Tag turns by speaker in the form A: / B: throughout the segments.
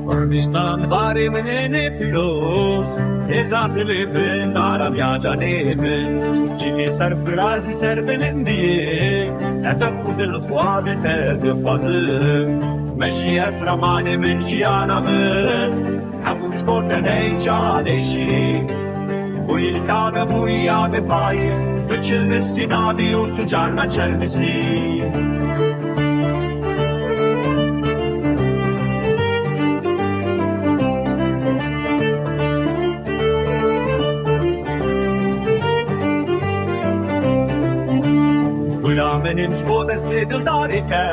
A: Kurdistan bari mene pilos, ezatılebin Arabya canebin, çiğ serfraz serbenin diye, etafudil fuazı tedfazı, meşi esramane min şiyanamın, hamuş korten ey caneşi, bu ilkâbe bu iyabe faiz, üçülmesi nabi yurtu canna çelmesi. Benim şbo deste dildarike,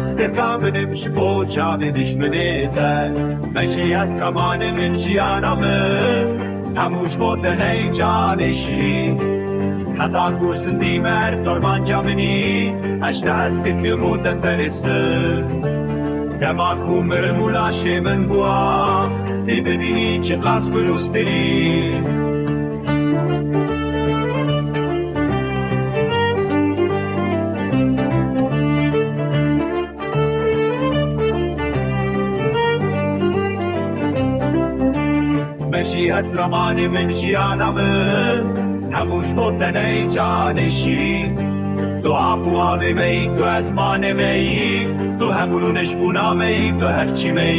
A: skerka benim şbo çave düşmenite, meşi astramane min şiyanamın, hamu şbo deney caneşi, hatta kursun dimer torban camini, aşta hastikli ruden teresi, kema kumer mulaşe men buaf, dibini çıkas bulusteri. مشي أسرماني من شيانامن هموش بودني جانشي تو عفوا بمي تو اسمان مي تو همونش بونا مي تو هرچی مي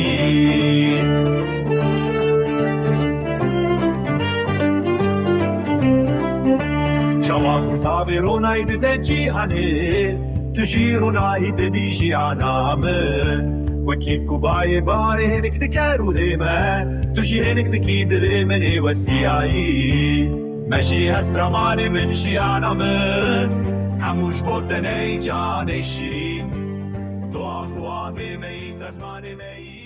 A: شواك تابرون ايد دجياني تشيرون ايد دي جيانامن وكيف كوباي باري هنك تكارو ديما تشي هنك تكيد مني واستياي ماشي هسترماني من شيانا من هموش بودني جانشي تو اخوا بمي تسماني مي